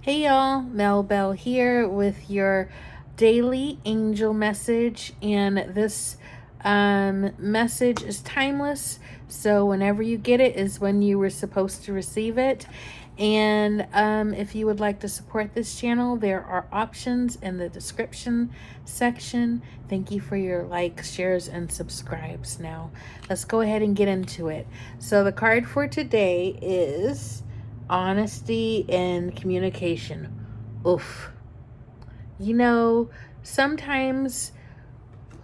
Hey y'all, Mel Bell here with your daily angel message, and this message is timeless. So whenever you get it is when you were supposed to receive it. And if you would like to support this channel, there are options in the description section. Thank you for your likes, shares, and subscribes. Now, let's go ahead and get into it. So the card for today is honesty and communication. Oof. You know, sometimes,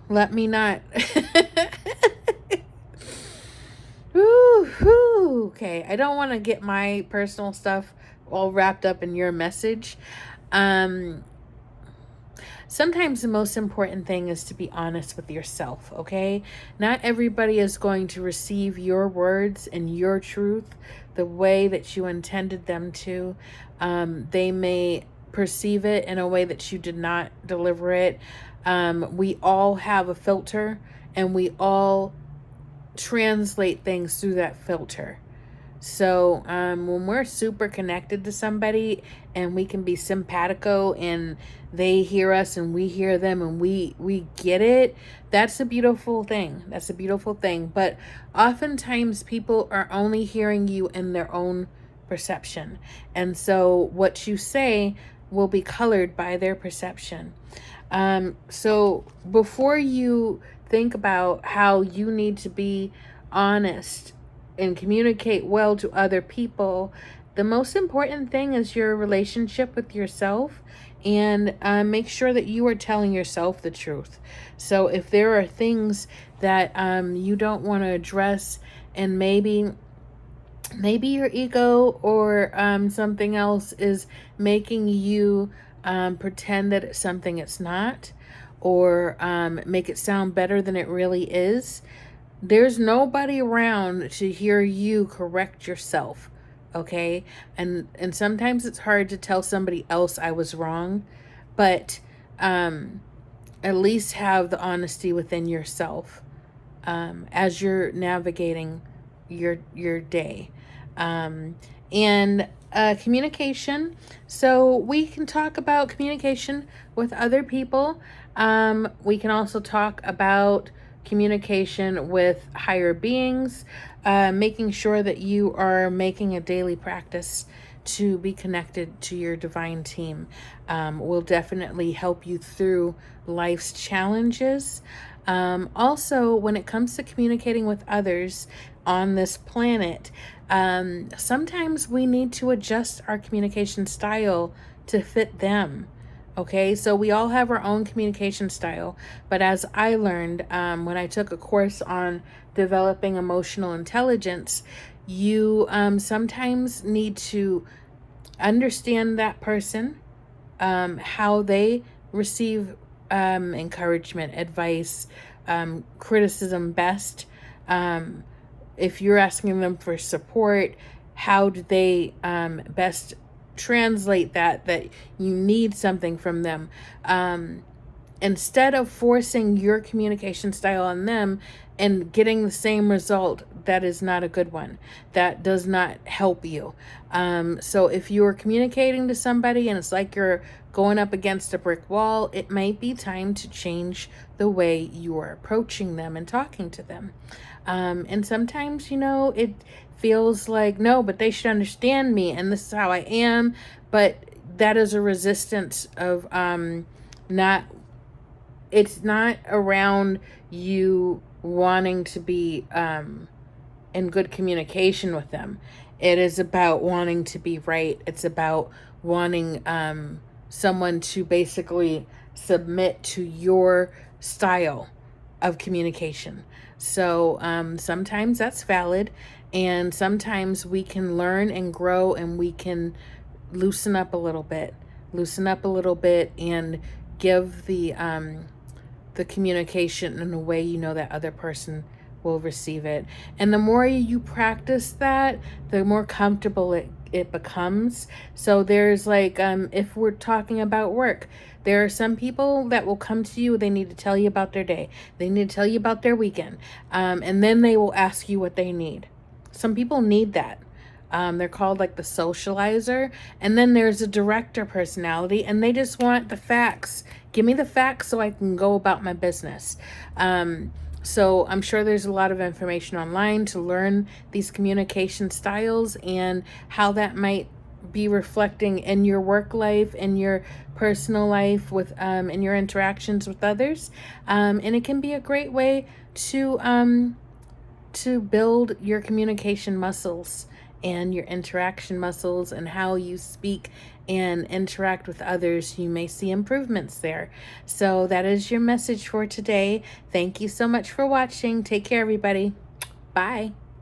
let me not. Okay, I don't want to get my personal stuff all wrapped up in your message. Um, Sometimes the most important thing is to be honest with yourself, okay? Not everybody is going to receive your words and your truth the way that you intended them to. They may perceive it in a way that you did not deliver it. We all have a filter, and we all translate things through that filter. So when we're super connected to somebody and we can be simpatico and they hear us and we hear them and we get it, that's a beautiful thing. That's a beautiful thing. But oftentimes people are only hearing you in their own perception. And so what you say will be colored by their perception. So before you think about how you need to be honest and communicate well to other people, the most important thing is your relationship with yourself, and make sure that you are telling yourself the truth. So if there are things that you don't want to address, and maybe your ego or something else is making you pretend that it's something it's not, or make it sound better than it really is, there's nobody around to hear you correct yourself, okay? And sometimes it's hard to tell somebody else I was wrong, but at least have the honesty within yourself as you're navigating your day. And communication. So we can talk about communication with other people. We can also talk about communication with higher beings, making sure that you are making a daily practice to be connected to your divine team will definitely help you through life's challenges. Also, when it comes to communicating with others on this planet, sometimes we need to adjust our communication style to fit them. Okay, so we all have our own communication style, but as I learned when I took a course on developing emotional intelligence, you sometimes need to understand that person, how they receive encouragement, advice, criticism best. If you're asking them for support, how do they best translate that you need something from them, instead of forcing your communication style on them and getting the same result. That is not a good one. That does not help you. So if you're communicating to somebody and it's like you're going up against a brick wall, it might be time to change the way you are approaching them and talking to them. And sometimes, it feels like, no, but they should understand me and this is how I am. But that is a resistance of it's not around you wanting to be in good communication with them. It is about wanting to be right. It's about wanting someone to basically submit to your style of communication. So sometimes that's valid, and sometimes we can learn and grow, and we can loosen up a little bit, and give the communication in a way that other person will receive it. And the more you practice that, the more comfortable it becomes. So there's if we're talking about work, there are some people that will come to you, they need to tell you about their day, they need to tell you about their weekend, and then they will ask you what they need. Some people need that. They're called like the socializer. And then there's a director personality, and they just want the facts. Give me the facts so I can go about my business. So I'm sure there's a lot of information online to learn these communication styles and how that might be reflecting in your work life, in your personal life, with in your interactions with others. And it can be a great way to build your communication muscles and your interaction muscles and how you speak and interact with others. You may see improvements there. So that is your message for today. Thank you so much for watching. Take care, everybody. Bye.